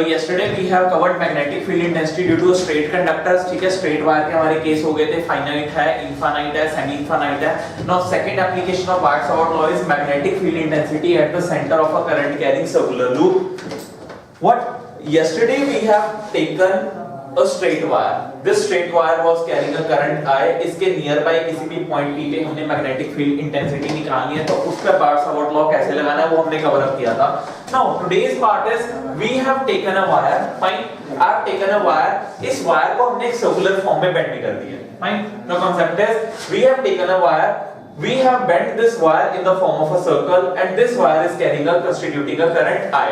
yesterday we have covered magnetic field intensity due to straight conductors. ठीक है, straight wire के हमारे case हो गए थे, finite है, infinite है, semi infinite है. Now second application of Barks-Howard law is magnetic field intensity at the center of a current carrying circular loop. What? Yesterday we have taken a straight wire. This straight wire was carrying a current I. इसके nearby किसी भी point P पे हमने magnetic field intensity निकालनी है, तो उस पर Barks-Howard law कैसे लगाना है वो हमने cover up किया था. Now today's part is we have taken a wire. Fine. I have taken a wire. इस wire को हमने एक circular form में bend कर दिया. Fine. The concept is we have taken a wire. We have bent this wire in the form of a circle, and this wire is constituting a current I.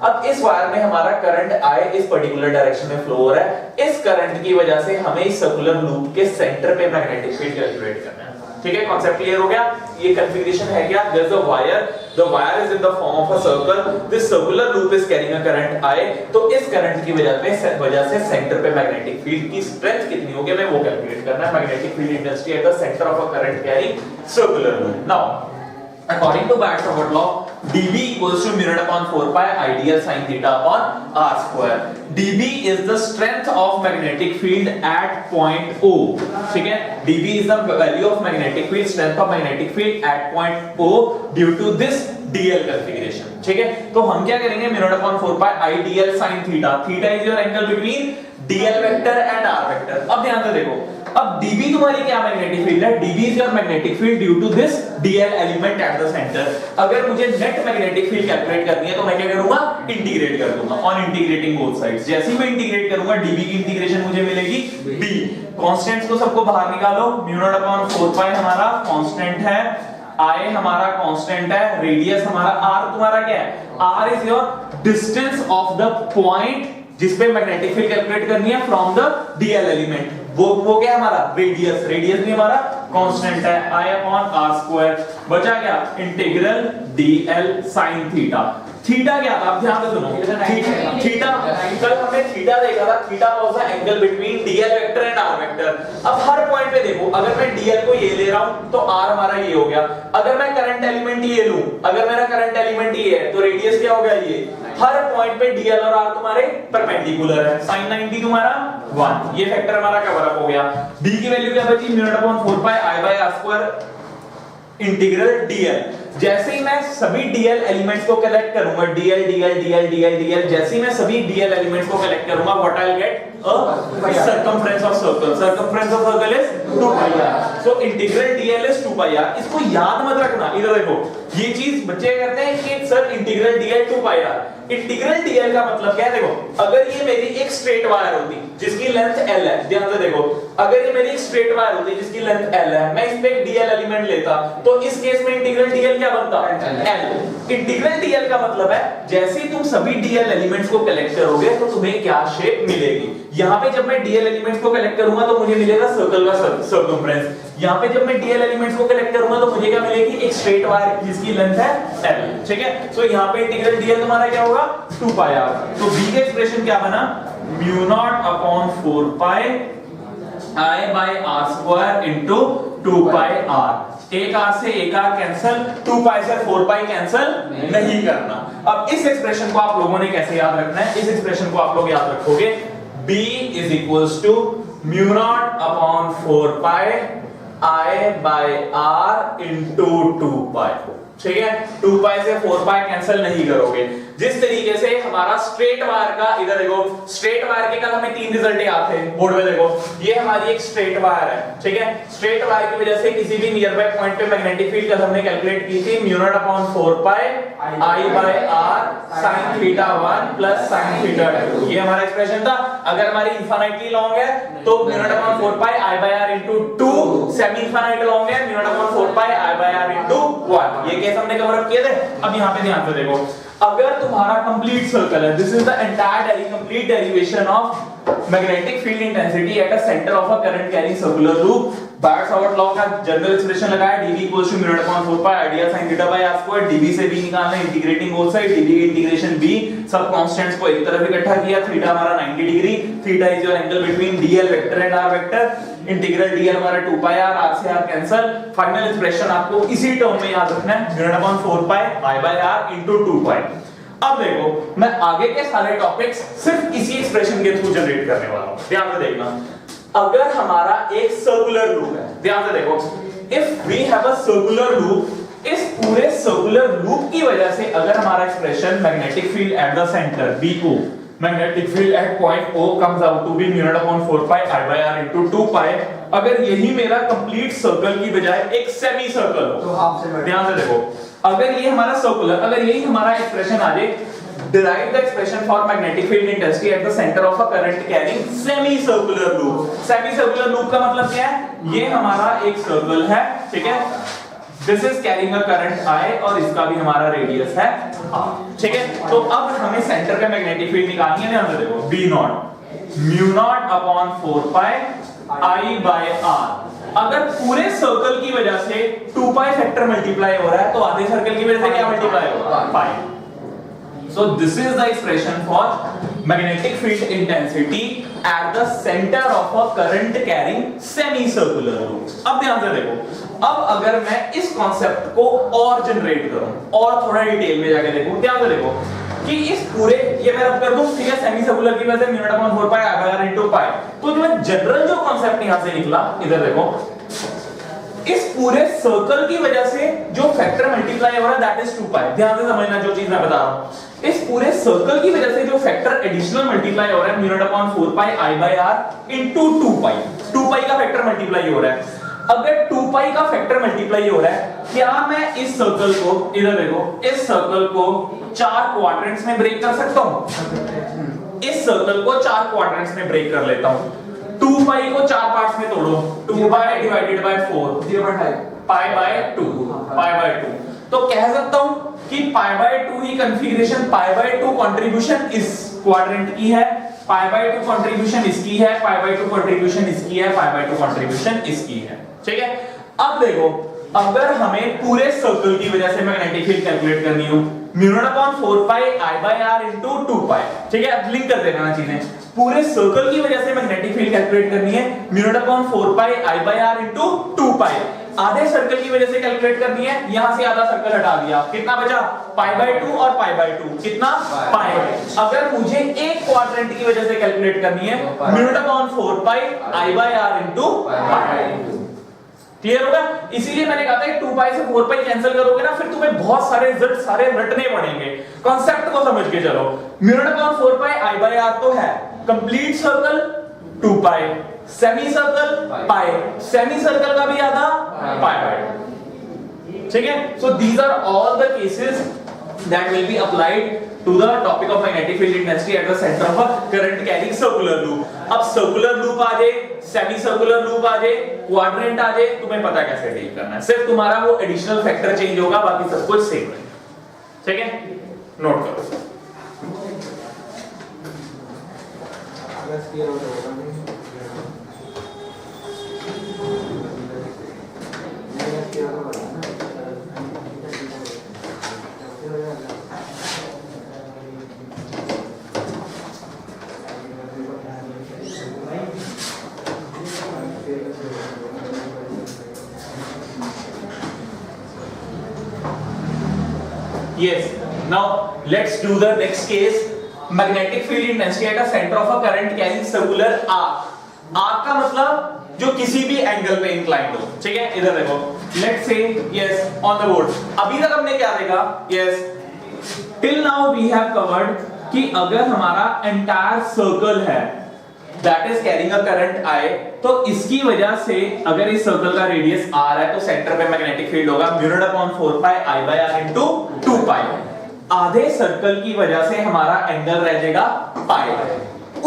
अब इस wire में हमारा current I इस particular direction में flow हो रहा है. इस करंट की वजह से हमें इस सर्कुलर लूप के सेंटर पे मैग्नेटिक फील्ड कैलकुलेट करना है. ठीक है, कांसेप्ट क्लियर हो गया. ये कॉन्फ़िगरेशन है क्या? There is a wire, the wire is in the form of a circle, this circular loop is carrying a current I. तो इस करंट की वजह से सेंटर पे मैग्नेटिक फील्ड की स्ट्रेंथ कितनी होगी हमें वो कैलकुलेट करना है. Magnetic field intensity at the centre of a current carrying circular loop. Now according to Barks-Howard law, dB equals to mu naught upon 4 pi ideal sin theta upon r square. dB is the strength of magnetic field at point O. ठीक है, dB is the value of magnetic field, strength of magnetic field at point O due to this dl configuration. ठीक है, तो हम क्या करेंगे? mu naught upon 4 pi ideal sin theta. Theta is your angle between dl vector and r vector. अब ध्यान से देखो, अब dB तुम्हारी क्या मैग्नेटिक फील्ड है? dB is your magnetic field due to this dl element at the center. अगर मुझे नेट मैग्नेटिक फील्ड कैलकुलेट करनी है तो मैं क्या करूंगा? इंटीग्रेट कर दूंगा ऑन इंटीग्रेटिंग बोथ साइड्स. जैसे ही मैं इंटीग्रेट करूंगा dB की इंटीग्रेशन मुझे मिलेगी b. कांस्टेंट्स को सबको बाहर निकालो. mu naught upon 4 pi हमारा कांस्टेंट है, I हमारा कांस्टेंट है, रेडियस हमारा r तुम्हारा क्या है? r is your distance of the point जिस पे मैग्नेटिक फील्ड कैलकुलेट करनी है फ्रॉम द dl एलिमेंट. वो क्या है हमारा? रेडियस. रेडियस भी हमारा कांस्टेंट है, I upon r स्क्वायर. बचा क्या? Integral dl sin theta. Theta क्या था? ध्यान से सुनो. थीटा कल हमने थीटा देखा था. Theta was the angle between dl vector and r vector. अब हर पॉइंट पे देखो, अगर मैं dl को ये ले रहा हूं तो r हमारा ये हो गया. अगर मैं करंट एलिमेंट ये लूं, अगर मेरा करंट एलिमेंट ये है तो रेडियस क्या हो गया? ये. हर पॉइंट पे dl और r तुम्हारे परपेंडिकुलर है. sin 90 तुम्हारा 1. ये फैक्टर हमारा कवर अप हो गया. d की वैल्यू क्या बची? mu naught upon 4 pi I by r square integral dl. जैसे ही मैं सभी dl एलिमेंट्स को कलेक्ट करूंगा, dl जैसे ही मैं सभी dl एलिमेंट्स को कलेक्ट करूंगा, what I will get? A circumference of circle. Circumference of circle is 2 pi r. So integral dl is 2 pi r. इसको याद मत रखना. इधर देखो, ये चीज बच्चे कहते हैं कि sir integral dl 2 pi r. Integral dl का मतलब क्या है? देखो, अगर ये मेरी एक स्ट्रेट वायर होती जिसकी लेंथ l है, ध्यान से देखो, अगर ये मेरी एक स्ट्रेट वायर होती जिसकी लेंथ l है, मैं इस पे एक dl एलिमेंट लेता तो इस केस में इंटीग्रल dl क्या बनता? l. इंटीग्रल dl का मतलब है जैसे ही तुम सभी dl एलिमेंट्स को कलेक्ट करोगे तो तुम्हें क्या शेप मिलेगी. यहाँ पे जब मैं dl एलिमेंट्स को कलेक्ट करूंगा तो मुझे मिलेगा सर्कल का सर्कमफ्रेंस. यहाँ पे जब मैं dl एलिमेंट्स को कलेक्ट करूंगा तो मुझे क्या मिलेगी? एक स्ट्रेट वायर जिसकी लेंथ है l. ठीक है, सो यहाँ पे इंटीग्रल dl तुम्हारा क्या होगा? 2 pi r. तो b का एक्सप्रेशन क्या बना? mu naught upon 4 pi I by r square into 2 pi r. एक r से एक r कैंसिल, 2 pi से 4 pi कैंसिल नहीं करना. अब इस एक्सप्रेशन को आप लोगों ने कैसे याद रखना है? इस एक्सप्रेशन को आप लोग याद रखोगे b is equals to mu naught upon 4 pi I by r into 2 pi. ठीक है, 2 pi से 4 pi कैंसिल नहीं करोगे. जिस तरीके से हमारा स्ट्रेट वायर का, इधर देखो, स्ट्रेट वायर के कल हमें 3 रिजल्ट याद थे बोर्ड में. देखो, ये हमारी एक स्ट्रेट वायर है. ठीक है, स्ट्रेट वायर की वजह से किसी भी नियर बाय पॉइंट पे मैग्नेटिक फील्ड कल हमने कैलकुलेट की थी mu naught upon 4 pi I by r sin theta 1 plus sin theta 2. ये हमारा एक्सप्रेशन था. अगर हमारी इनफिनिटली लॉन्ग है तो mu naught upon 4 pi I by r into 2. Semi infinite long है mu naught upon 4 pi I by r into 1. ये case हमने कवर अप किए थे. अब यहाँ पे ध्यान से देखो, अगर तुम्हारा कंप्लीट सर्कल है, this is the entire complete derivation of magnetic field intensity at a centre of a current carrying circular loop. Barks-Howard law का जनरल एक्सप्रेशन लगाया, dB equals to mu naught upon 4 pi ideal sin theta by r square. dB से b निकालना है, integrating both side, dB की integration b, सब constants को एक तरफ इकट्ठा किया. थीटा हमारा 90 degree, theta is your angle between dl vector and r vector. Integral dl हमारा 2 pi r, r से r कैंसिल. फाइनल एक्सप्रेशन आपको इसी टर्म में याद रखना है, mu naught upon 4 pi I by r into 2 pi. अब देखो मैं आगे के सारे टॉपिक्स सिर्फ इसी एक्सप्रेशन के थ्रू जनरेट करने वाला हूं, ध्यान से देखना। अगर हमारा एक सर्कुलर लूप है, ध्यान से देखो, if we have a circular loop, इस पूरे सर्कुलर लूप की वजह से अगर हमारा expression magnetic field at the centre BO, magnetic field at point O comes out to be mu naught upon 4 pi I by R into 2 pi, अगर यही मेरा कंप्लीट सर्कल की बजाय एक सेमी सर्कल हो, तो हाफ से, ध्यान से देखो, अगर ये हमारा सर्कुलर, अगर यही हमारा एक्सप्रेशन आ जाए, derive the expression for magnetic field intensity at the center of a current carrying semi circular loop। Semi circular loop का मतलब क्या है? ये हमारा एक सर्कल है, ठीक है, this is carrying a current I और इसका भी हमारा रेडियस है R, ठीक है। तो अब हमें सेंटर पे मैग्नेटिक फील्ड निकालनी है, ध्यान से देखो, B naught mu naught upon 4 pi I by R। अगर पूरे सर्कल की वजह से 2 पाई फैक्टर मल्टीप्लाई हो रहा है, तो आधे सर्कल की वजह से क्या मल्टीप्लाई होगा? पाई। So this is the expression for magnetic field intensity at the center of a current carrying semicircular loop। अब ध्यान से देखो, अब अगर मैं इस कॉन्सेप्ट को और जनरेट करूं और थोड़ा डिटेल में जाके देखूं, ध्यान से देखो कि इस पूरे, ये मैं रब कर दूं, ठीक है, सेमी सर्कुलर की वजह से mu naught upon 4 pi I by R into पाई। तो जो जनरल जो कॉन्सेप्ट यहां से निकला, इधर देखो, इस पूरे सर्कल की वजह से जो फैक्टर मल्टीप्लाई हो रहा है दैट इज 2 पाई। ध्यान से समझना जो चीज मैं बता रहा हूं, इस पूरे सर्कल की वजह से जो फैक्टर एडिशनल मल्टीप्लाई हो रहा है mu naught upon 4 pi I by R into 2 पाई। 2 पाई का फैक्टर मल्टीप्लाई हो रहा है। अगर 2 पाई का फैक्टर मल्टीप्लाई हो रहा है, क्या मैं इस सर्कल को, इधर देखो, इस सर्कल को 4 क्वाड्रेंट्स में ब्रेक कर सकता हूं? इस सर्कल को 4 क्वाड्रेंट्स में ब्रेक कर लेता हूं। 2 पाई को 4 पार्ट्स में तोड़ो, 2 पाई divided by 4, 0.5 pi by 2, pi by 2। तो कह सकता हूं कि पाई by 2 he configuration, pi by 2 contribution इस क्वाड्रेंट की है, पाई बाय 2 कंट्रीब्यूशन इसकी है, पाई बाय 2 कंट्रीब्यूशन इसकी है, पाई बाय 2 कंट्रीब्यूशन इसकी है, ठीक है। अब देखो, अगर हमें पूरे सर्कल की वजह से मैग्नेटिक फील्ड कैलकुलेट करनी हो, mu naught upon 4 pi I by R into 2 पाई, ठीक है, अब लिंक कर देना चीजें। पूरे सर्कल की वजह से मैग्नेटिक फील्ड कैलकुलेट करनी है, mu naught upon 4 pi I by R into 2 पाई। आधे सर्कल की वजह से कैलकुलेट करनी है, यहां से आधा सर्कल हटा दिया, कितना बचा? पाई बाय 2 और पाई बाय 2, कितना? पाई। अगर मुझे एक क्वाड्रेंट की वजह से कैलकुलेट करनी है, mu naught upon 4 pi I by R into pi. Clear होगा? इसीलिए मैंने कहा था कि 2 पाई से 4 पाई कैंसिल करोगे ना, फिर तुम्हें बहुत सारे जट सारे रटने पड़ेंगे। कॉन्सेप्ट को समझ के चलो, mu naught upon 4 pi I by R तो है, complete circle 2 pi, semi circle pi, semi circle का भी आधा पाई बाय, ठीक है। So these are all the cases that will be applied to the topic of magnetic field intensity at the center of a current carrying circular loop। अब circular loop आ जाए, semi circular loop आ जाए, quadrant आ जाए, तुम्हें पता कैसे deal करना है। सिर्फ तुम्हारा वो एडिशनल फैक्टर चेंज होगा, बाकी सब कुछ सेम है, ठीक है, नोट करो। Yes, now let's do the next case, magnetic field intensity at a center of a current carrying circular arc। arc का मतलब जो किसी भी एंगल पे इंक्लाइंड हो, ठीक है। इधर देखो, let's say yes on the board। अभी तक हमने क्या देखा? yes, till now we have covered कि अगर हमारा entire circle है that is carrying a current I, तो इसकी वजह से अगर इस सर्कल का रेडियस R है, तो सेंटर पे मैग्नेटिक फील्ड होगा mu naught upon 4 pi I by R into 2 पाई। आधे सर्कल की वजह से हमारा एंगल रह जाएगा पाई,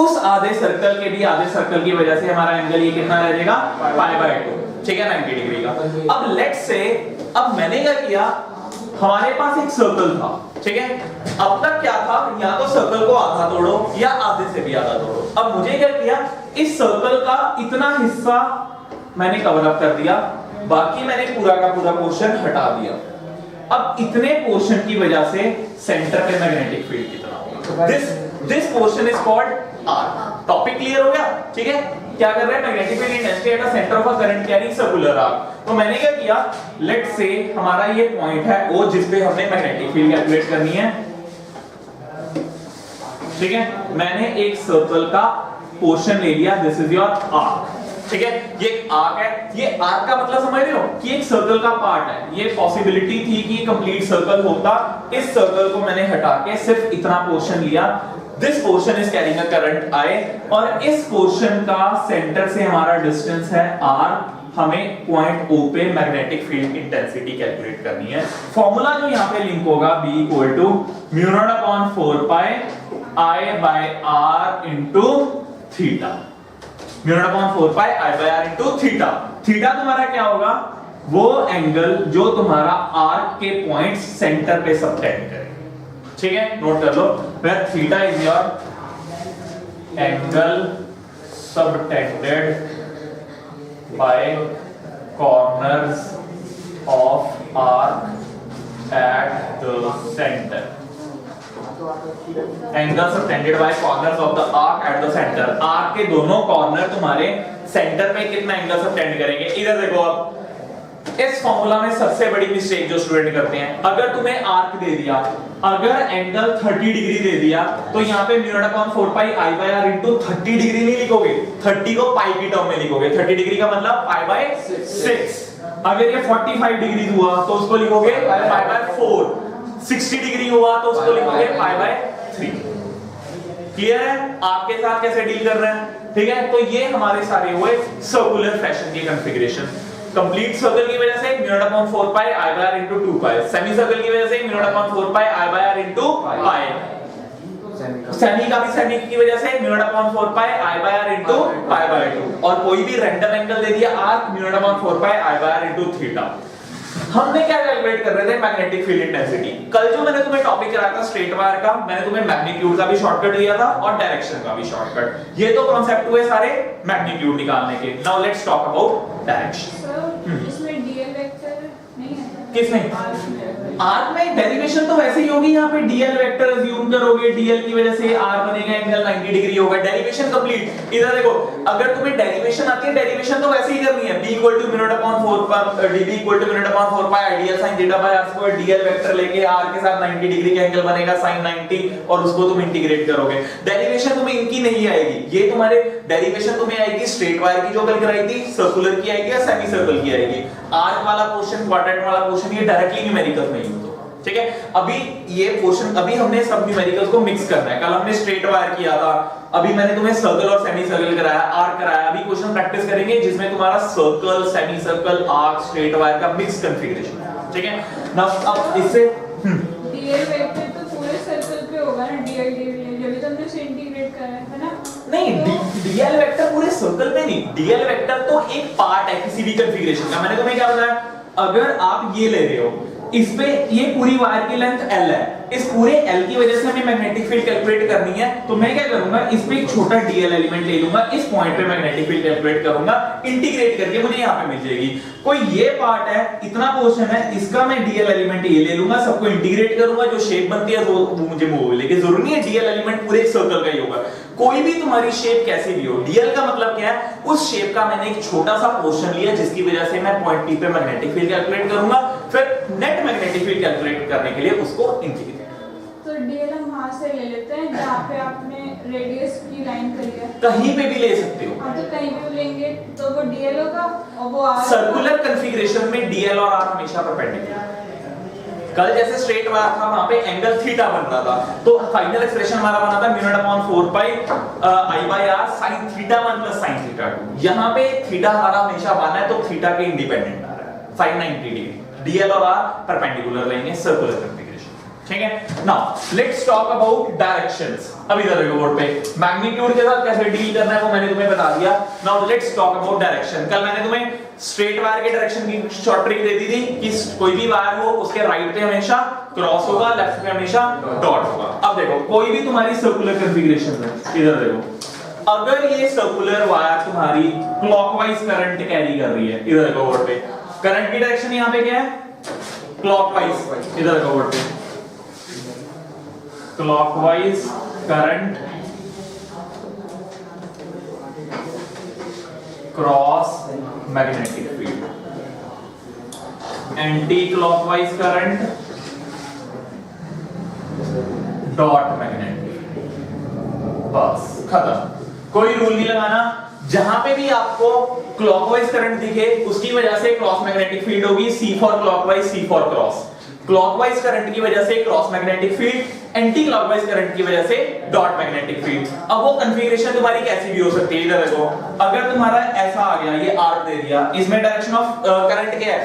उस आधे सर्कल के भी आधे सर्कल की वजह से हमारा एंगल ये कितना रह जाएगा? पाई बाय 2, ठीक है, 90 डिग्री का। अब लेट्स से, अब मैंने क्या किया, हमारे पास एक सर्कल था, ठीक है। अब तक क्या था, या तो सर्कल को आधा तोड़ो या आधे से भी आधा तोड़ो। अब मुझे क्या किया, इस सर्कल का इतना हिस्सा मैंने कवर अप कर दिया, बाकी मैंने पूरा का पूरा पोर्शन हटा दिया। अब इतने पोर्शन की वजह से सेंटर पे मैग्नेटिक फील्ड कितना होगा? This portion is called arc. Topic clear हो गया, ठीक है। क्या कर रहे हैं, magnetic field intensity at the centre of a current carrying circular arc. तो मैंने क्या किया, लेट्स से हमारा ये पॉइंट है O जिस पे हमने मैग्नेटिक फील्ड कैलकुलेट करनी है। ठीक है, मैंने एक सर्कल का पोर्शन ले लिया, दिस इज योर आर्क, ठीक है, ये एक आर्क है, ये आर्क का मतलब समझ रहे हो कि एक सर्कल का पार्ट है, ये पॉसिबिलिटी थी कि कंप्लीट सर्कल होता, इस सर्कल को मैंने हटा के सिर्फ इतना पोर्शन लिया, this portion is carrying a current I, और इस पोर्शन का सेंटर से हमारा डिस्टेंस है R, हमें पॉइंट O पे मैग्नेटिक फील्ड इंटेंसिटी कैलकुलेट करनी है। फॉर्मूला जो यहाँ पे लिंक होगा B equal to mu naught upon 4 pi I by R into theta, mu naught upon 4 pi I by R into theta. Theta तुम्हारा क्या होगा, वो एंगल जो तुम्हारा आर्क के पॉइंट सेंटर पे सबटेंड करे, ठीक है, नोट कर लो, where theta is your angle subtended by corners of arc at the center. Angle subtended by corners of the arc at the center. Arc के दोनों कॉर्नर तुम्हारे सेंटर पे कितना एंगल सबटेंड करेंगे। इधर देखो आप, इस फॉर्मूला में सबसे बड़ी मिस्टेक जो स्टूडेंट करते हैं, अगर तुम्हें आर्क दे दिया, अगर एंगल 30 डिग्री दे दिया, तो यहाँ पे mu naught upon 4 pi I by R into 30 degree नहीं लिखोगे, 30 को पाई की टर्म में लिखोगे, 30 डिग्री का मतलब पाई बाय 6। अगर ये 45 डिग्री हुआ तो उसको लिखोगे पाई बाय 4, 60 डिग्री हुआ तो उसको लिखोगे पाई बाय 3। क्लियर है आपके साथ कैसे डील कर रहे हैं, ठीक है। तो ये हमारे सारे हुए सर्कुलर फैशन के कॉन्फ़िगरेशन। कंप्लीट सर्कल की वजह से mu naught upon 4 pi I by R into 2 pi, semi circle की वजह से mu naught upon 4 pi I by R into pi, semi का भी सेमी की वजह से mu naught upon 4 pi I by R into pi by 2, और कोई भी रैंडम एंगल दे दिया arc, mu naught upon 4 pi I by R into theta. हमने क्या कैलकुलेट कर रहे थे, मैग्नेटिक फील्ड इंटेंसिटी। कल जो मैंने तुम्हें टॉपिक कराया था स्ट्रेट वायर का, मैंने तुम्हें मैग्नीट्यूड का भी शॉर्टकट दिया था और डायरेक्शन का भी शॉर्टकट। ये तो कॉन्सेप्ट हुए सारे मैग्नीट्यूड निकालने के। Now let's talk about direction. इसमें डीएल वेक्टर नहीं है, किसमें? आर्क में डेरिवेशन तो वैसे ही होगी, यहाँ पे डीएल वेक्टर अज्यूम करोगे, डीएल की वजह से आर बनेगा, एंगल 90 डिग्री होगा, डेरिवेशन कंप्लीट। इधर देखो, अगर तुम्हें डेरिवेशन आती है, डेरिवेशन तो वैसे ही करनी है, b equal to mu naught upon 4 पर db equal to mu naught upon 4 pi ideal sin theta by r square, DL vector लेके r के साथ 90 डिग्री का एंगल बनेगा sin 90, और उसको तुम इंटीग्रेट करोगे। डेरिवेशन तुम्हें इनकी नहीं आएगी, ये तुम्हारे डेरिवेशन तुम्हें आएगी स्ट्रेट वायर की जो कल कराई थी, सर्कुलर की आएगी या सेमी सर्कल की आएगी। आर्क वाला पोर्शन, क्वाड्रेंट वाला पोर्शन ये डायरेक्टली न्यूमेरिकल में यूज होगा, ठीक है। अभी ये पोर्शन, अभी हमने सब न्यूमेरिकल्स को मिक्स करना है। कल हमने स्ट्रेट वायर किया था, अभी मैंने तुम्हें सर्कल और सेमी सर्कल कराया, आर्क कराया। अभी क्वेश्चन प्रैक्टिस करेंगे जिसमें तुम्हारा circle, semi circle, arc, straight wire का मिक्स कॉन्फ़िगरेशन, ठीक है। नाउ अब इससे डीएल वेक्टर तो पूरे सर्कल पे होगा ना, डीएल डीएल जब तुमने उसे इंटीग्रेट करा है ना। नहीं, डीएल वेक्टर पूरे सर्कल पे नहीं, डीएल वेक्टर तो एक पार्ट है किसी भी कॉन्फ़िगरेशन का। मैंने तुम्हें क्या बताया, अगर आप ये ले रहे हो, इस पे ये पूरी वायर की लेंथ L है, इस पूरे L की वजह से हमें मैग्नेटिक फील्ड कैलकुलेट करनी है, तो मैं क्या करूंगा, इस पे एक छोटा डीएल एलिमेंट ले लूंगा, इस पॉइंट पे मैग्नेटिक फील्ड कैलकुलेट करूंगा, इंटीग्रेट करके मुझे यहाँ पे मिल जाएगी। कोई ये पार्ट है, इतना पोर्शन है, इसका मैं डीएल एलिमेंट ये ले लूंगा, सबको इंटीग्रेट करूंगा, जो शेप बनती है वो मुझे वो लेकिन जरूरी नहीं है डीएल एलिमेंट पूरे एक सर्कल का ही होगा। कोई भी तुम्हारी शेप कैसी भी हो, डीएल का मतलब क्या है, उस शेप का मैंने एक छोटा सा पोर्शन लिया जिसकी वजह से मैं पॉइंट P पे मैग्नेटिक फील्ड कैलकुलेट करूंगा, फिर नेट मैग्नेटिक फील्ड कैलकुलेट करने के लिए उसको इंटीग्रेट। तो डीएल हम वहां से ले लेते हैं जहां पे आपने रेडियस की लाइन करी है, कहीं पे भी ले सकते हो। हाँ, तो कहीं भी लेंगे तो वो डीएल होगा और वो आर। सर्कुलर कॉन्फ़िगरेशन में डीएल और आर हमेशा परपेंडिकुलर। कल जैसे स्ट्रेट वायर था, वहां पे एंगल थीटा बन रहा था, तो फाइनल एक्सप्रेशन हमारा बना था mu naught upon 4 pi I by R sin theta 1 plus sin theta 2। यहां पे थीटा हमारा हमेशा 1 है, तो थीटा के इंडिपेंडेंट आ रहा है sin 90 डिग्री। डीएल और आर परपेंडिकुलर लेंगे सर्कुलर कॉन्फ़िगरेशन, ठीक है। Now let's talk about directions. अब इधर देखो बोर्ड पे, मैग्नीट्यूड के साथ कैसे डील करना है वो मैंने तुम्हें बता दिया। Now let's talk about direction. कल मैंने तुम्हें स्ट्रेट वायर के डायरेक्शन की शॉर्ट ट्रिक दे दी थी कि कोई भी वायर हो उसके राइट पे हमेशा क्रॉस होगा, लेफ्ट पे हमेशा डॉट होगा। अब देखो, कोई भी तुम्हारी सर्कुलर कॉन्फ़िगरेशन है, इधर देखो, अगर ये सर्कुलर वायर तुम्हारी क्लॉकवाइज करंट कैरी कर रही है, इधर देखो बोर्ड पे, करंट की डायरेक्शन यहाँ पे क्या है, क्लॉकवाइज। इधर देखो बोर्ड पे, clockwise current cross magnetic field, anticlockwise current dot magnetic. बस खत्म, कोई रूल नहीं लगाना। जहां पे भी आपको क्लॉकवाइज करंट दिखे उसकी वजह से क्रॉस मैग्नेटिक फील्ड होगी, C for clockwise, C for cross. Clockwise current की वजह से cross magnetic field, anticlockwise current की वजह से डॉट मैग्नेटिक फील्ड। अब वो कॉन्फ़िगरेशन तुम्हारी कैसी भी हो सकती है, इधर देखो, अगर तुम्हारा ऐसा आ गया, ये आर्क दे दिया, इसमें डायरेक्शन ऑफ करंट क्या है,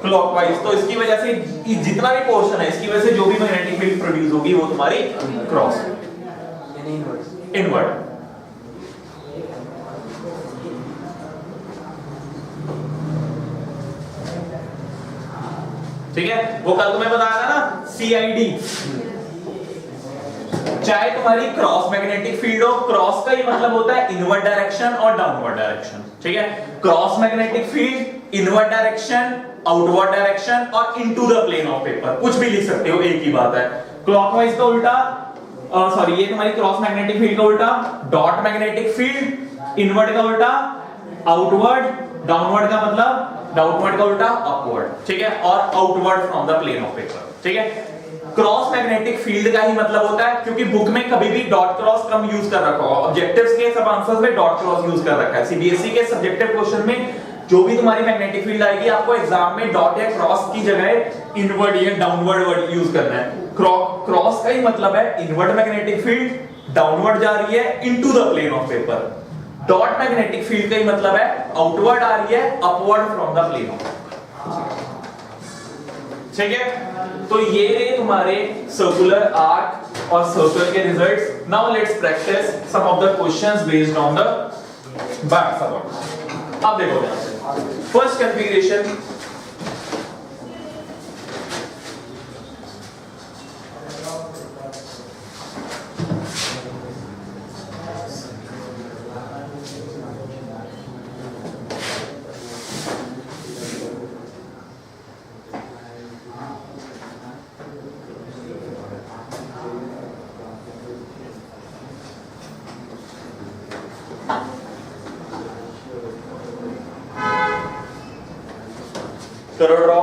क्लॉकवाइज, तो इसकी वजह से जितना भी पोर्शन है इसकी वजह से जो भी मैग्नेटिक फील्ड प्रोड्यूस होगी वो तुम्हारी क्रॉस इनवर्ट। ठीक है, वो कल तुम्हें बताया था ना CID, चाहे तुम्हारी क्रॉस मैग्नेटिक फील्ड हो, क्रॉस का ही मतलब होता है इनवर्ट डायरेक्शन और डाउनवर्ड डायरेक्शन। ठीक है, cross magnetic field, inward direction, outward direction और into the plane of paper, कुछ भी लिख सकते हो, एक ही बात है। क्लॉकवाइज का उल्टा, सॉरी ये तुम्हारी क्रॉस मैग्नेटिक फील्ड का उल्टा डॉट मैग्नेटिक फील्ड, इनवर्ट का उल्टा आउटवर्ड, डाउनवर्ड का मतलब डाउनवर्ड का उल्टा अपवर्ड। ठीक है, और outward from the plane of paper. ठीक है, क्रॉस मैग्नेटिक फील्ड का ही मतलब होता है, क्योंकि बुक में कभी भी डॉट क्रॉस कम यूज कर रखा होगा, ऑब्जेक्टिव्स के सब आंसर्स में डॉट क्रॉस यूज कर रखा है। CBSE के सब्जेक्टिव क्वेश्चन में जो भी तुम्हारी मैग्नेटिक फील्ड आएगी आपको एग्जाम में डॉट या क्रॉस की जगह इनवर्ड या डाउनवर्ड वर्ड यूज करना है। क्रॉस का ही मतलब है इनवर्ड मैग्नेटिक फील्ड डाउनवर्ड जा रही है into the plane of paper. Dot magnetic field का ही मतलब है आउटवर्ड आ रही है upward from the plane of paper. ठीक है, तो ये रहे तुम्हारे सर्कुलर आर्क और सर्कल के results. Now let's practise some of the questions based on the back support. अब देखो ध्यान से, फर्स्ट कॉन्फ़िगरेशन, करो draw.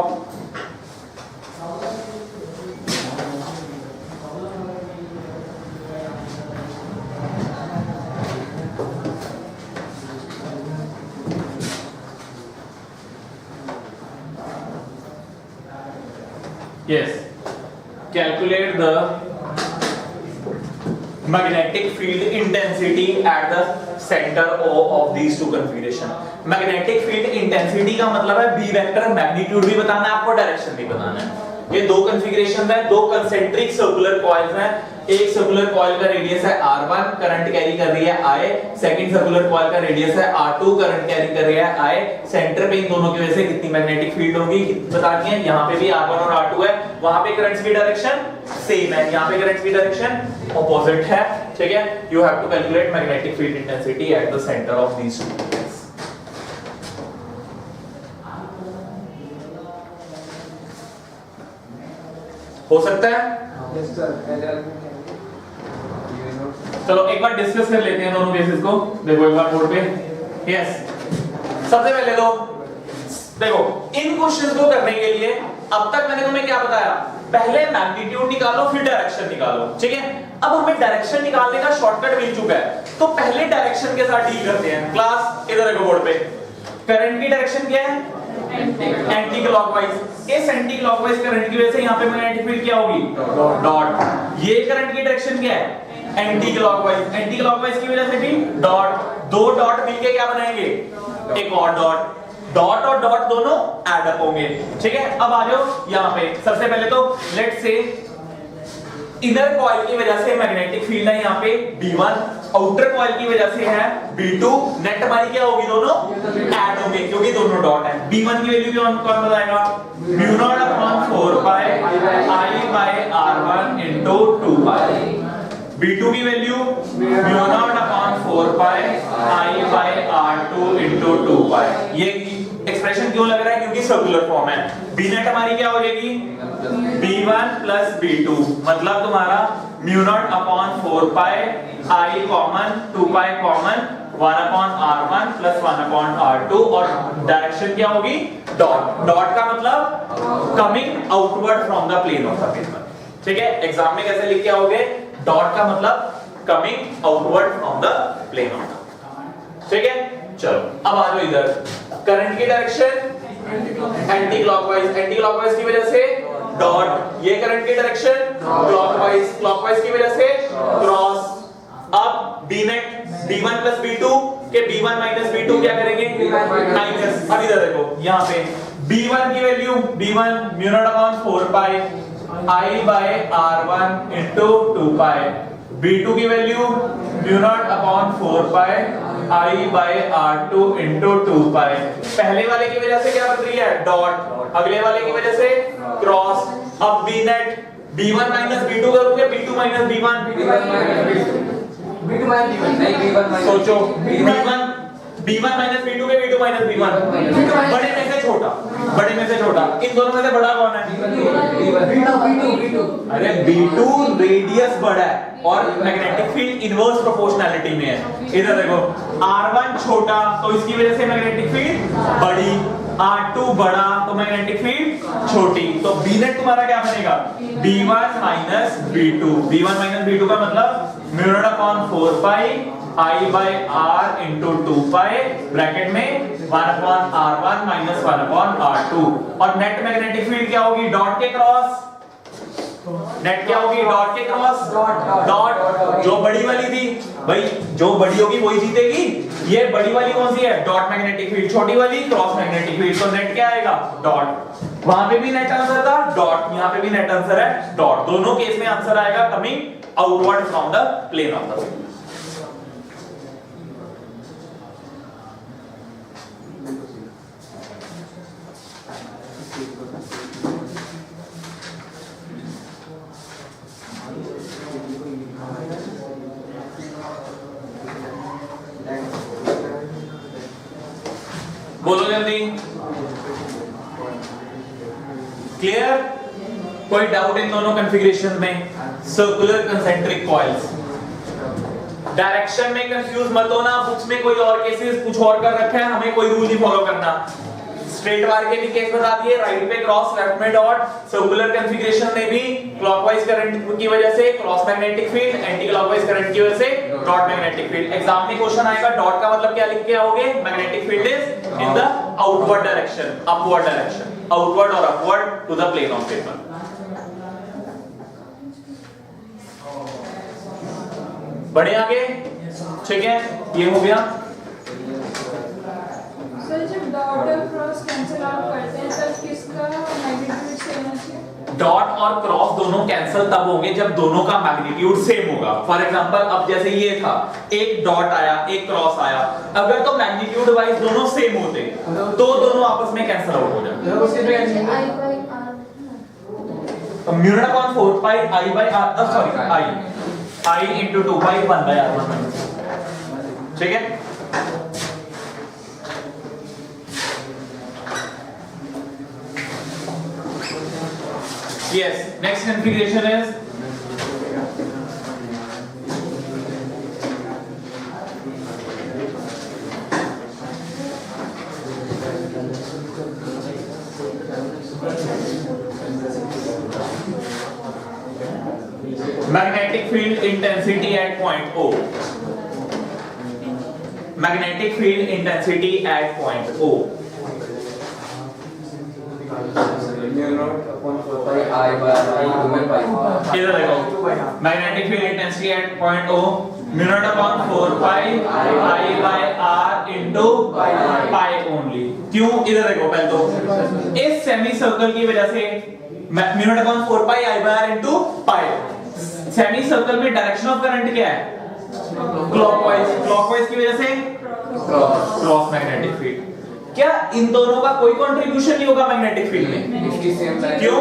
Yes, calculate the magnetic field intensity at the center of these two configuration। Magnetic field intensity का मतलब है B vector, magnitude भी बताना है आपको, डायरेक्शन भी बताना है। ये दो कॉन्फ़िगरेशन है, दो कंसेंट्रिक सर्कुलर कॉइल्स हैं। एक सर्कुलर कॉइल का रेडियस है R1, करंट कैरी कर रही है I। सेकंड सर्कुलर कॉइल का रेडियस है R2, करंट कैरी कर रही है I। सेंटर पे इन दोनों की वजह से कितनी मैग्नेटिक फील्ड होगी बतानी है। यहाँ पे भी R1 और R2 है, वहां पे करंट्स की डायरेक्शन सेम है, यहाँ पे करंट्स की डायरेक्शन ऑपोजिट है। ठीक है, you have to calculate magnetic field intensity at the centre of these two. हो सकता है? Yes sir. चलो एक बार डिस्कस कर लेते हैं दोनों केसेस को। देखो एक बार बोर्ड पे, यस, सबसे पहले तो देखो इन क्वेश्चंस को करने के लिए अब तक मैंने तुम्हें क्या बताया, पहले मैग्नीट्यूड निकालो फिर डायरेक्शन निकालो। ठीक है, अब हमें डायरेक्शन निकालने का शॉर्टकट मिल चुका है, तो पहले डायरेक्शन के साथ डील करते हैं। क्लास इधर देखो बोर्ड पे, करंट की डायरेक्शन क्या है, एंटी क्लॉकवाइज। इस एंटी क्लॉकवाइज करंट की वजह से यहाँ पे मैग्नेटिक फील्ड क्या होगी, डॉट। ये करंट की डायरेक्शन क्या है, एंटी क्लॉकवाइज। एंटी क्लॉकवाइज की वजह से भी डॉट। दो डॉट मिलके क्या बनाएंगे, एक और डॉट। डॉट और डॉट दोनों ऐड अप होंगे। ठीक है, अब आ जाओ यहाँ पे। सबसे पहले तो लेट्स से इनर कॉइल की वजह से मैग्नेटिक फील्ड है यहाँ पे B1, आउटर कॉइल की वजह से है B2। नेट हमारी क्या होगी, दोनों ऐड होंगे क्योंकि दोनों डॉट है। B1 की वैल्यू भी कौन बताएगा, μ0/4 pi I by R1 into 2 pi। B2 की value μ0/4 pi I by R2 into 2 pi। ये एक्सप्रेशन क्यों लग रहा है, क्योंकि सर्कुलर फॉर्म है। B नेट हमारी क्या हो जाएगी, B1 plus B2, मतलब तुम्हारा μ0/4 pi I common 2 pi common 1/R1 plus 1/R2 और डायरेक्शन क्या होगी, डॉट। डॉट का मतलब coming outward from the plane of the paper. ठीक है, एग्जाम में कैसे लिख के आओगे, डॉट का मतलब coming outward from the plane of the, ठीक है। चलो अब आ जाओ इधर, करंट की direction anti clockwise, anti clockwise की वजह से डॉट, ये करंट की डायरेक्शन क्लॉकवाइज, क्लॉकवाइज की वजह से क्रॉस। अब b net b1 plus b2 के b1 माइनस b2 क्या करेंगे माइनस। अब इधर देखो यहाँ पे b1 की value b1 mu naught upon 4 pi i by r1 into 2 pi, b2 की value mu naught upon 4 pi i by r2 into 2 pi. पहले वाले की वजह से क्या बन रही है डॉट, अगले वाले की वजह से क्रॉस। अब b net b1 minus b2 करोगे b2 minus b1 B2 minus B1 नहीं B1 माइनस सोचो b1 माइनस b2 के b2 माइनस b1, बड़े में से छोटा, बड़े में से छोटा, इन दोनों में से बड़ा कौन है B2 अरे b2 रेडियस बड़ा है और मैग्नेटिक फील्ड इनवर्स प्रोपोर्शनैलिटी में है। इधर देखो r1 छोटा तो इसकी वजह से मैग्नेटिक फील्ड बड़ी, r2 बड़ा तो मैग्नेटिक फील्ड छोटी, तो b नेट तुम्हारा क्या बनेगा b1 minus b2, b1 minus b2 का मतलब mu naught upon 4 pi i by r into 2 pi bracket में 1 upon r1 minus 1 upon r2। और नेट मैग्नेटिक फील्ड क्या होगी डॉट के क्रॉस, नेट क्या होगी डॉट के क्रॉस डॉट, जो बड़ी वाली थी भाई, जो बड़ी होगी वही जीतेगी। ये बड़ी वाली कौन सी है डॉट मैग्नेटिक फील्ड, छोटी वाली क्रॉस मैग्नेटिक फील्ड, तो नेट क्या आएगा डॉट। वहां पे भी नेट आंसर था डॉट, यहां पे भी नेट आंसर है डॉट, दोनों केस में आंसर आएगा coming outward from the plane of the. बोलो जल्दी, क्लियर? कोई डाउट इन दोनों कॉन्फ़िगरेशन में? सर्कुलर कंसेंट्रिक कॉइल्स, डायरेक्शन में कंफ्यूज मत होना, बुक्स में कोई और केसेस कुछ और कर रखा है, हमें कोई रूल नहीं फॉलो करना। स्ट्रेट वायर के भी केस बता दिए, राइट पे क्रॉस लेफ्ट में डॉट, सर्कुलर कॉन्फ़िगरेशन में भी क्लॉकवाइज करंट की वजह से cross magnetic field, anticlockwise current की वजह से डॉट मैग्नेटिक फील्ड। एग्जाम में क्वेश्चन आएगा डॉट का मतलब क्या लिख के आओगे, magnetic field is in the outward direction, upward direction, outward और upward to the plane of paper. बढ़े आगे, ठीक है, ये हो गया। सर जब डॉट और क्रॉस कैंसिल आउट करते हैं तब किसका मैग्नीट्यूड सेम होना चाहिए? डॉट और क्रॉस दोनों कैंसिल तब होंगे जब दोनों का मैग्नीट्यूड सेम होगा। फॉर एग्जांपल अब जैसे ये था, एक डॉट आया एक क्रॉस आया, अगर तो मैग्नीट्यूड वाइज दोनों सेम होते तो दोनों आपस में कैंसिल आउट हो जाते। Mu naught upon 4 pi i by r, sorry i into 2 pi 1 by r1, ठीक है। Yes, next configuration is magnetic field intensity at point O. Magnetic field intensity at point O. इधर देखो, magnetic field intensity at point O mu naught upon 4 pi I by R into pi only. क्यों? इधर देखो, पहले तो इस semi circle की वजह से mu naught upon 4 pi I by R into pi, semi circle में डायरेक्शन ऑफ करंट क्या है क्लॉकवाइज, क्लॉकवाइज की वजह से क्रॉस मैग्नेटिक फील्ड। क्या इन दोनों का कोई कंट्रीब्यूशन नहीं होगा मैग्नेटिक फील्ड में? क्यों?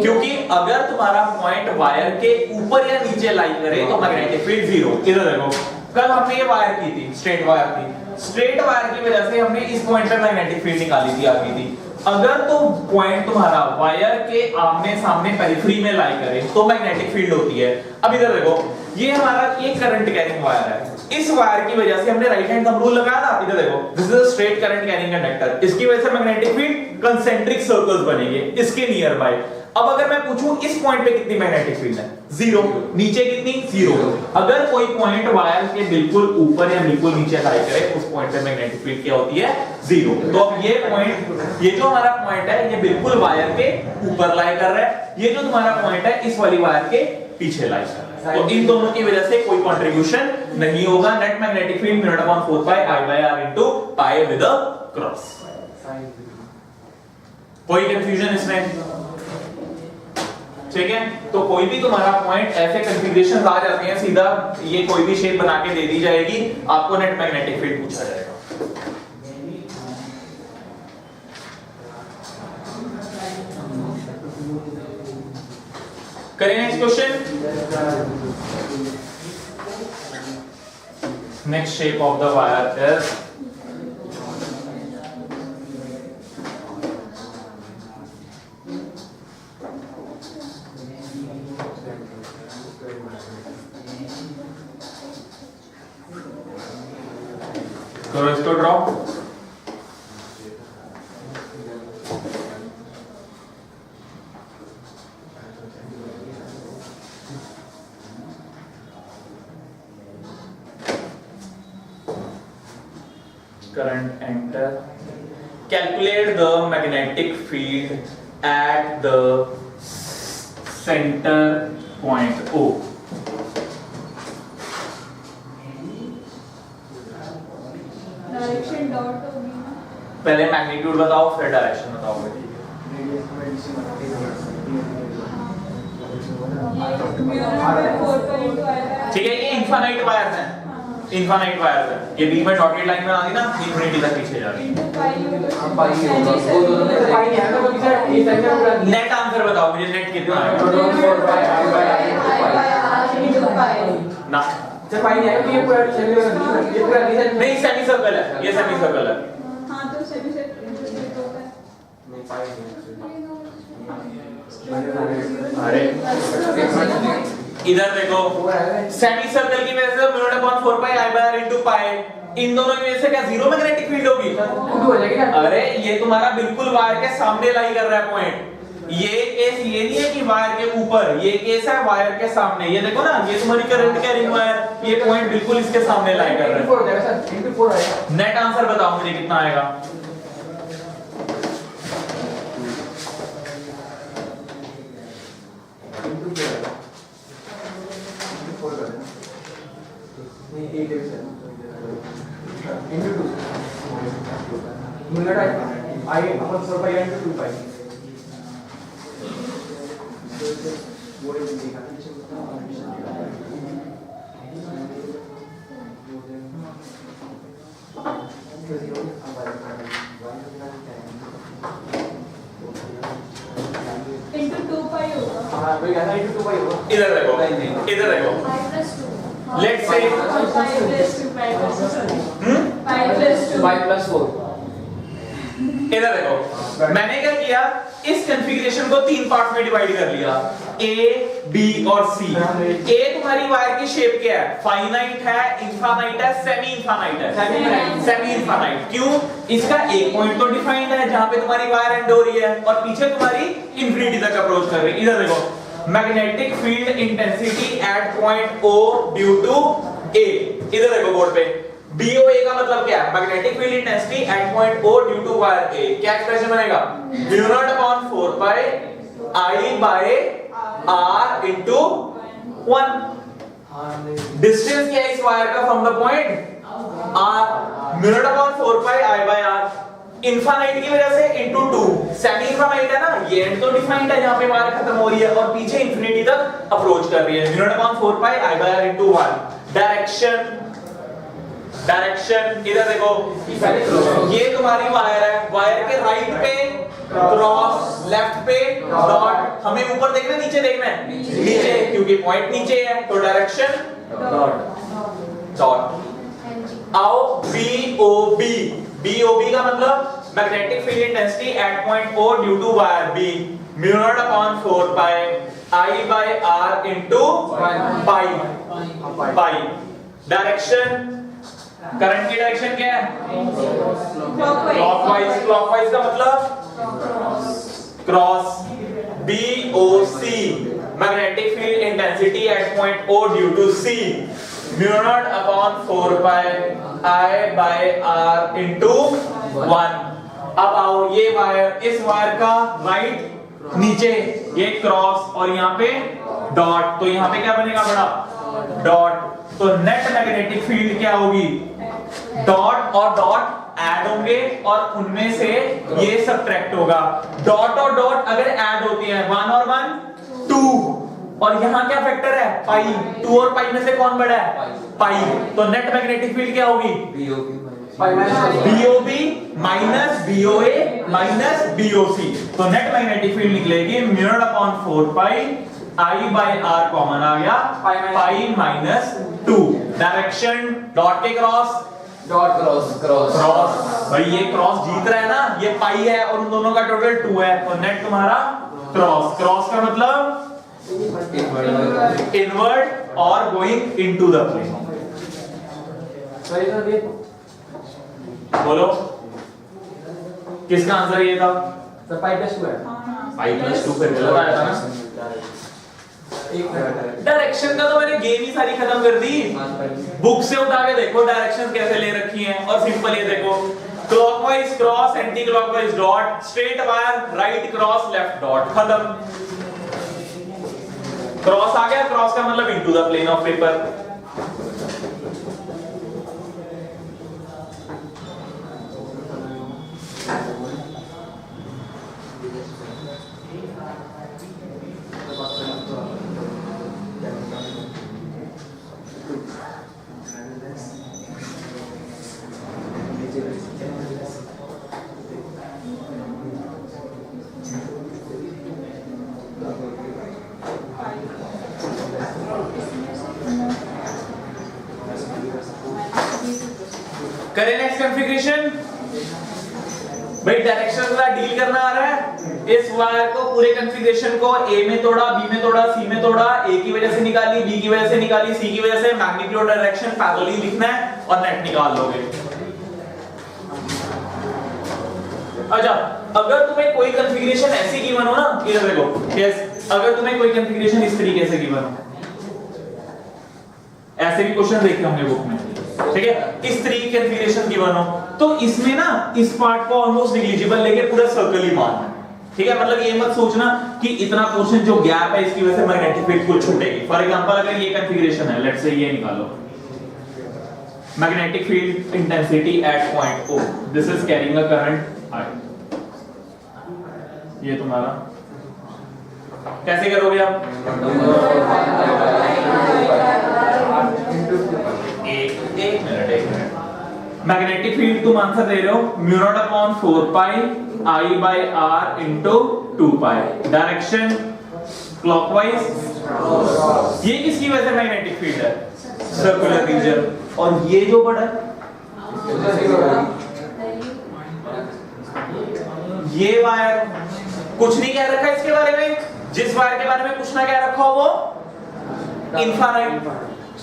क्योंकि अगर तुम्हारा पॉइंट वायर के ऊपर या नीचे लाई करे तो मैग्नेटिक फील्ड जीरो। इधर देखो, कल हमने ये वायर की थी, स्ट्रेट वायर थी, स्ट्रेट वायर की वजह से हमने इस पॉइंट पे मैग्नेटिक फील्ड निकाली थी, आ गई थी। अगर तो पॉइंट तुम्हारा वायर के आमने सामने पेरिफेरी में लाई करे तो मैग्नेटिक फील्ड होती है। अब इधर देखो, ये हमारा एक करंट कैरिंग वायर है, इस वायर की वजह से हमने राइट हैंड थंब रूल लगाया ना, इधर देखो, this is a straight current carrying conductor, इसकी वजह से मैग्नेटिक फील्ड कंसेंट्रिक सर्कल्स बनेंगे इसके नियर बाय। अब अगर मैं पूछूं इस पॉइंट पे कितनी मैग्नेटिक फील्ड है, 0, नीचे कितनी, 0। अगर कोई पॉइंट वायर के बिल्कुल ऊपर या बिल्कुल नीचे लाई करे, उस पॉइंट पे मैग्नेटिक फील्ड क्या होती है, 0। तो अब ये पॉइंट, ये जो हमारा पॉइंट है, ये बिल्कुल वायर के ऊपर लाई कर रहा है, ये जो तुम्हारा पॉइंट है इस वाली वायर के पीछे लाई कर रहा है। तो इन दोनों की वजह से कोई कंट्रीब्यूशन नहीं होगा। Net magnetic field μ/4 pi I by R into pi with a cross. कोई कंफ्यूजन इसमें? ठीक है, तो कोई भी तुम्हारा पॉइंट ऐसे कॉन्फ़िगरेशंस आ जाते हैं, सीधा ये कोई भी शेप बना के दे दी जाएगी, आपको नेट मैग्नेटिक फील्ड पूछा जाएगा। करें next question. Next shape of the wire is करो इसको draw. Current enter. Calculate the magnetic field at the center point O. Direction dot होगी ना, पहले मैग्नीट्यूड बताओ फिर डायरेक्शन बताओ। ठीक है, ये इनफाइनाइट वायर्स हैं, इनफाइनाइट वायर्स हैं। ये बीच में डॉटेड लाइन में आती ना, इंफिनिटी तक पीछे जा रही है। नेट आंसर बताओ मुझे, नेट कितना आएगा ना? सर पाई नहीं आएगा, ये पूरा रीजन नहीं, सेमी सर्कल है, ये सेमी सर्कल है। हाँ तो सेमी सर्कल होगा। नहीं पाई नहीं। अरे इधर देखो, सेमी सर्कल की वजह से μ/4 pi I by R into पाई, इन दोनों की वजह से क्या जीरो मैग्नेटिक फील्ड होगी? हो जाएगी ना। अरे ये तुम्हारा बिल्कुल वायर के सामने लाई कर रहा है पॉइंट। ये केस ये नहीं है कि वायर के ऊपर, ये केस है वायर के सामने। ये देखो ना, ये तुम्हारी करंट कैरिंग वायर, ये पॉइंट बिल्कुल इसके सामने लाई कर रहा है। 4 हो जाएगा सर, into 4 आएगा। नेट आंसर बताओ मुझे कितना आएगा? नहीं 8 है सर, into 2 मिनट आएगा। I upon 4 pi into 2 pi. into 2 पाई होगा। हाँ वही कहता है into 2 पाई होगा। इधर देखो, इधर देखो। Let's say pi plus 4। इधर देखो, मैंने क्या किया, इस कॉन्फ़िगरेशन को 3 पार्ट्स में डिवाइड कर लिया, A, B और C। A तुम्हारी वायर की शेप क्या है? फाइनाइट है, इनफाइनाइट है, सेमी इनफाइनाइट है। सेमी इनफाइनाइट क्यों? इसका एक पॉइंट तो डिफाइंड है जहां पे तुम्हारी वायर एंड हो रही है, और पीछे तुम्हारी इंफिनिटी तक अप्रोच कर रही है। इधर देखो, magnetic field intensity at point O due to A। इधर देखो बोर्ड पे, BOA का मतलब क्या है? Magnetic field intensity at point O due to wire A। क्या एक्सप्रेशन बनेगा? μ/4 pi I by R into 1। Distance क्या है इस वायर का from the point R, μ/4 pi I by R। Infinite की वजह से into 2, सेमी इनफाइनाइट है ना, ये एंड तो डिफाइंड है जहां पे वायर खत्म हो रही है और पीछे इंफिनिटी तक अप्रोच कर रही है। μ/4 pi I by R into 1। Direction, direction इधर देखो, ये तुम्हारी वायर है, वायर के राइट पे क्रॉस, लेफ्ट पे डॉट। हमें ऊपर देखना है, नीचे देखना है? नीचे, क्योंकि पॉइंट नीचे है, तो डायरेक्शन डॉट डॉट। आओ BOB, BOB का मतलब magnetic field intensity at point O due to wire B, μ/4 pi I by R into pi. Direction, current की डायरेक्शन क्या है? क्लॉकवाइज। क्लॉकवाइज का मतलब cross. BOC magnetic field intensity at point O due to C mu naught upon 4 pi I by R into 1। अब आओ ये wire, इस wire का राइट नीचे ये क्रॉस और यहाँ पे डॉट, तो यहाँ पे क्या बनेगा बड़ा? डॉट। तो नेट मैग्नेटिक फील्ड क्या होगी? डॉट और डॉट ऐड होंगे और उनमें से ये सबट्रैक्ट होगा। डॉट और डॉट अगर ऐड होती है 1 और 1 2, और यहाँ क्या फैक्टर है? पाई। 2 और पाई में से कौन बड़ा है? पाई। तो नेट मैग्नेटिक फील्ड क्या होगी? BOB minus BOA minus BOC। तो नेट मैग्नेटिक फील्ड निकलेगी mu naught upon 4 pi I by R common आ गया पाई माइनस 2। डायरेक्शन डॉट के cross, dot cross cross cross. भाई ये क्रॉस जीत रहा है ना, ये पाई है और उन दोनों का टोटल 2 है, तो नेट तुम्हारा क्रॉस। क्रॉस का मतलब इनवर्ड और गोइंग इनटू द प्लेन। सही सर ये बोलो किसका आंसर ये था? सर पाई प्लस 2 है। पाई प्लस 2 फिर गलत आया था ना। डायरेक्शन का तो मैंने गेम ही सारी खत्म कर दी। बुक से उठा के देखो डायरेक्शन कैसे ले रखी हैं, और सिंपल ये देखो clockwise cross, anti clockwise dot, straight wire right cross left dot, खत्म। क्रॉस आ गया, क्रॉस का मतलब into the plane of paper. करें नेक्स्ट कॉन्फ़िगरेशन। भाई डायरेक्शन का डील करना आ रहा है। इस वायर को पूरे कॉन्फ़िगरेशन को A में तोड़ा, B में तोड़ा, C में तोड़ा, A की वजह से निकाली, B की वजह से निकाली, C की वजह से, मैग्नीट्यूड डायरेक्शन पैरेलली लिखना है और नेट निकाल लोगे। अच्छा, अगर तुम्हें कोई कॉन्फ़िगरेशन ऐसी गिवन हो ना, इधर देखो, यस, अगर तुम्हें कोई कॉन्फ़िगरेशन इस तरीके से गिवन हो, ऐसे भी क्वेश्चन देखे होंगे बुक में, ठीक है, इस तरीके की कॉन्फ़िगरेशन गिवन हो, तो इसमें ना इस पार्ट को ऑलमोस्ट नेग्लिजिबल लेके पूरा सर्कल ही मानना है, ठीक है। मतलब ये मत सोचना कि इतना पोर्शन जो गैप है इसकी वजह से मैग्नेटिक फील्ड कुछ छूटेगी। फॉर एग्जांपल अगर ये कॉन्फ़िगरेशन है, लेट्स से ये निकालो, magnetic field intensity at point O, this is carrying a current I, ये तुम्हारा कैसे करोगे आप? एक मिनट। मैग्नेटिक फील्ड तुम आंसर दे रहे हो mu naught upon 4 pi I by R into 2 pi. Direction clockwise. ये किसकी वजह से मैग्नेटिक फील्ड है? Circular region. और ये जो बड़ा ये वायर, कुछ नहीं कह रखा इसके बारे में। जिस वायर के बारे में कुछ ना कह रखा हो वो इनफाइनाइट,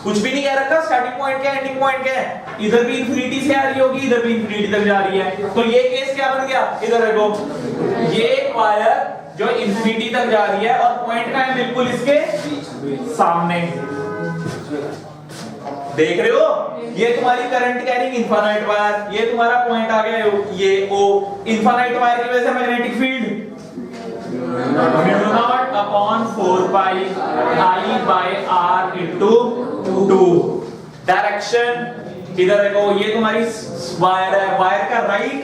कुछ भी नहीं कह रखा। स्टार्टिंग पॉइंट क्या है, एंडिंग पॉइंट क्या है, इधर भी इंफिनिटी से आ रही होगी, इधर भी इंफिनिटी तक जा रही है। तो ये केस क्या बन गया? इधर देखो, ये वायर जो इंफिनिटी तक जा रही है और पॉइंट का है बिल्कुल इसके सामने, देख रहे हो? ये तुम्हारी करंट कैरिंग इनफाइनाइट वायर, ये तुम्हारा पॉइंट आ गया ये O। इनफाइनाइट वायर की वजह से magnetic field mu naught upon 4 pi I by R into 2। Direction इधर देखो, ये तुम्हारी वायर है, वायर का राइट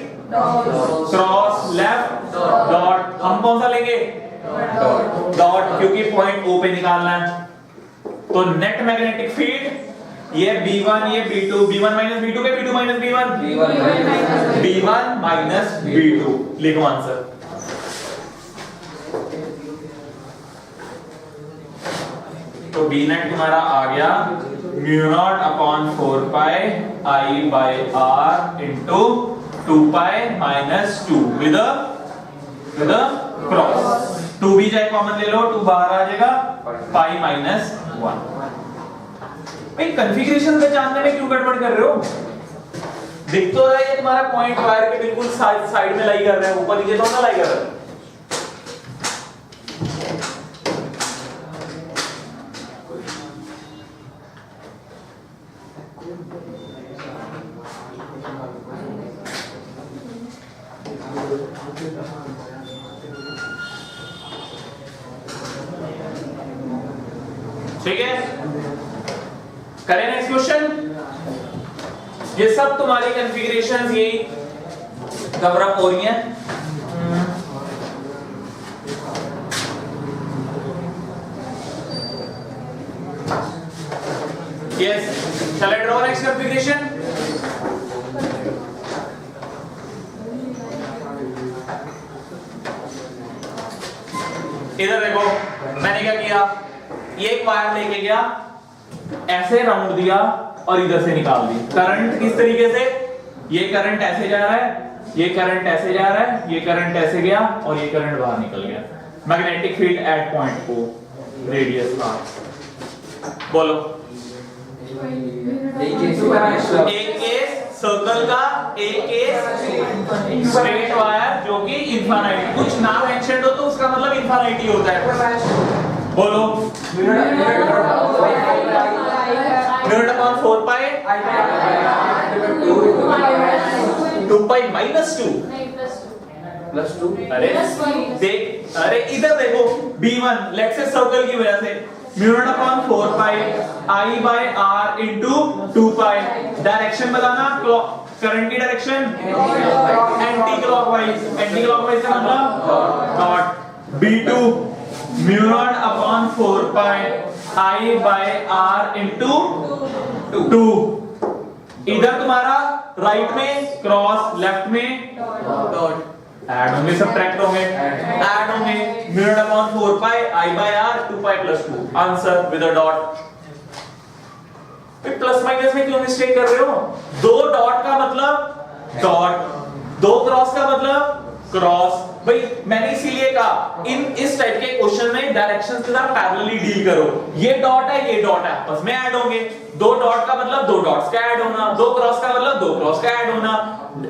क्रॉस लेफ्ट डॉट। हम कौन सा लेंगे? डॉट, क्योंकि पॉइंट O पे निकालना है। तो नेट मैग्नेटिक फील्ड ये B1 ये B2, B1 माइनस B2 के B2 minus B1, B1 minus B2। लिखो आंसर। तो B नेट तुम्हारा आ गया mu naught upon 4 pi I by R into 2 pi minus 2 with cross. 2 भी जाए कॉमन ले लो, 2 बाहर आ जाएगा, पाई माइनस 1। भाई कॉन्फ़िगरेशन को जानने में क्यों गड़बड़ कर रहे हो? दिख तो रहा है ये तुम्हारा पॉइंट वायर के बिल्कुल साइड में लाई कर रहा है, ऊपर नीचे तो ना लाई कर रहा है। ठीक है, करें नेक्स्ट क्वेश्चन। ये सब तुम्हारी कॉन्फ़िगरेशंस यही कवर अप हो रही हैं। यस, चलो ड्रॉ नेक्स्ट कॉन्फ़िगरेशन। इधर देखो, मैंने क्या किया, ये एक वायर लेके गया, ऐसे राउंड दिया और इधर से निकाल दी। करंट किस तरीके से, ये करंट ऐसे जा रहा है, ये करंट ऐसे जा रहा है, ये करंट ऐसे गया और ये करंट बाहर निकल गया। Magnetic field at point O, radius r। बोलो। एक केस सर्कल का, एक केस स्ट्रेट वायर जो कि इनफाइनाइट, कुछ ना मेंशन हो तो उसका मतलब इनफाइनाइट ही होता है। बोलो। म्यू नॉट अपॉन 4 पाई 2 पाई माइनस 2 प्लस 2। अरे देख, अरे इधर देखो, B1 लेट्स से सर्कल की वजह से mu naught upon 4 pi I by R into 2 pi. Direction बताना, करंट की direction anti clockwise, anti clockwise का मतलब dot. B2 mu naught upon 4 pi I by R into 2। इधर तुम्हारा राइट में क्रॉस, लेफ्ट में डॉट। ऐड होंगे, subtract होंगे, ऐड होंगे। Mu naught upon 4 pi I by R 2 pi plus 2। Answer with a dot. Plus minus में क्यों mistake कर रहे हो? दो डॉट का मतलब डॉट, दो क्रॉस का मतलब क्रॉस। भाई मैंने इसीलिए कहा इन इस टाइप के क्वेश्चन में डायरेक्शंस के साथ पैरेलली डील करो। ये डॉट है, ये डॉट है, आपस में ऐड होंगे। दो डॉट का मतलब दो डॉट्स का ऐड होना, दो क्रॉस का मतलब दो क्रॉस का ऐड होना,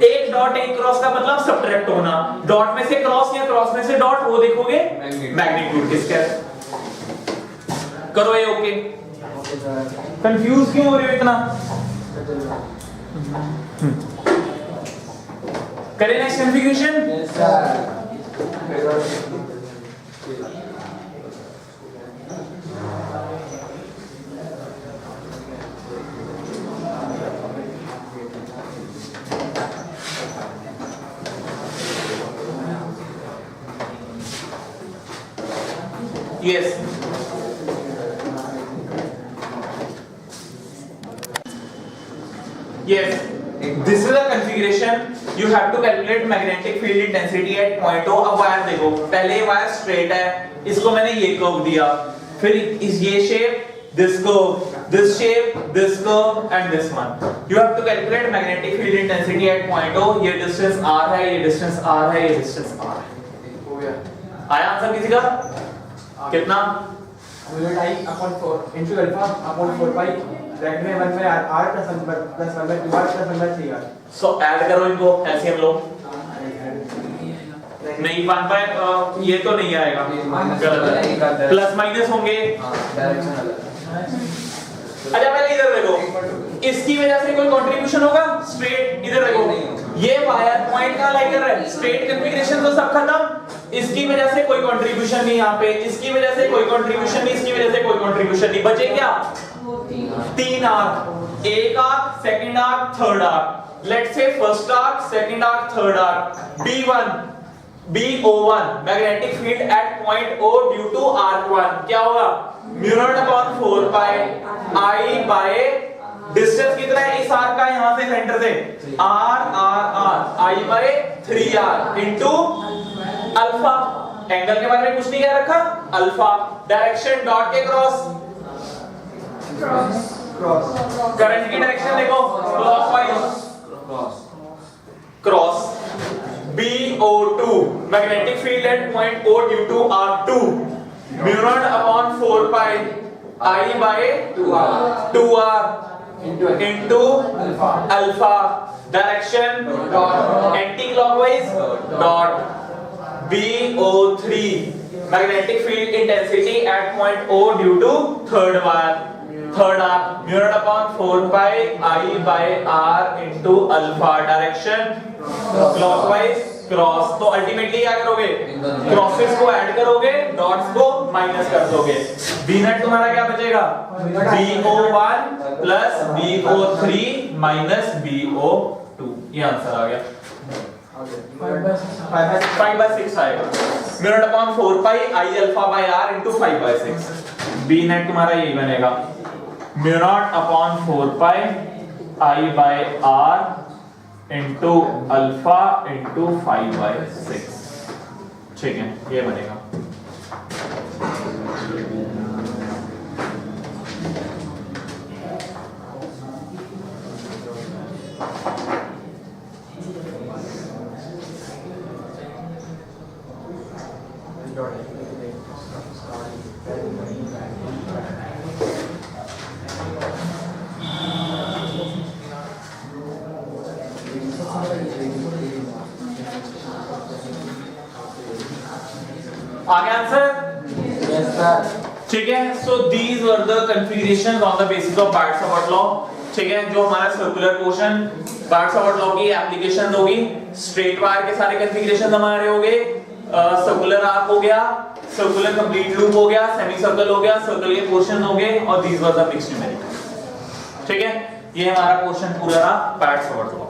एक डॉट एक क्रॉस का मतलब सब्ट्रैक्ट होना। डॉट में से क्रॉस या क्रॉस में से डॉट, वो देखोगे मैग्नीट्यूड किसका है। करो ये ओके। कंफ्यूज क्यों हो रहे हो इतना? करें next configuration. Yes. Yes. This is a configuration. You have to calculate magnetic field intensity at point O. अब वायर देखो, पहले वायर स्ट्रेट है, इसको मैंने ये कर्व दिया, फिर इस ये shape, this curve, this shape, this curve and this one. You have to calculate magnetic field intensity at point O. ये distance r है, ये distance r है, ये distance r है। हो गया। आया आंसर किसी का? कितना? Unit I upon 4 into alpha upon 4 pi bracket में 1 by r plus 1 by 2r plus 1 by 3r। So add करो इनको, एलसीएम लो। नहीं 1 बाय ये तो नहीं आएगा, गलत है। प्लस माइनस होंगे, डायरेक्शन अलग। अच्छा पहले इधर देखो, इसकी वजह से कोई कंट्रीब्यूशन होगा? स्ट्रेट, इधर देखो, ये वायर पॉइंट का लाई कर रहा है, स्ट्रेट कॉन्फ़िगरेशन तो सब खत्म। इसकी वजह से कोई कंट्रीब्यूशन नहीं यहाँ पे, इसकी वजह से कोई कंट्रीब्यूशन नहीं, इसकी वजह से कोई कंट्रीब्यूशन नहीं। बचे क्या? तीन आर्क, एक arc, second arc, third arc. Let's say first arc, second arc, third arc. B1 BO1 magnetic field at point O due to arc 1 क्या होगा? Mu naught upon 4 pi I by distance कितना है इस arc का, यहां से centre से R I by 3R into alpha. Angle के बारे में कुछ नहीं कह रखा, अल्फा। डायरेक्शन डॉट के क्रॉस, करंट की डायरेक्शन देखो clockwise, cross. BO2 magnetic field at point O due to R2 mu naught upon 4 pi I by 2R into alpha. Direction anti-clockwise dot BO3. Magnetic field intensity at point O due to third R. Mu naught upon 4 pi I by R into alpha. Direction clockwise cross. तो ultimately क्या करोगे, crosses को add करोगे, dots को minus कर दोगे. B net तुम्हारा क्या बचेगा, BO1 plus BO3 minus BO2. ये आंसर आ गया. 5/6 आएगा. Mu naught upon 4 pi I alpha by R into 5/6. B net तुम्हारा यही बनेगा, mu naught upon 4 pi I by R into alpha into 5/6. ठीक है, ये बनेगा. आगे आंसर. Yes, sir. ठीक है. So these were the configurations on the basis of Biot Savart law. ठीक है, जो हमारा सर्कुलर पोर्शन बार्ट्स-हावर्ट लॉ की एप्लीकेशन होगी. स्ट्रेट वायर के सारे कॉन्फ़िगरेशन हमारे हो गए. सर्कुलर आर्क हो गया, सर्कुलर कंप्लीट लूप हो गया, सेमी सर्कल हो गया, सर्कल के पोर्शन हो गए, और these were the mixed numerical. ठीक है, ये हमारा पोर्शन पूरा रहा बार्ट्स-हावर्ट लॉ.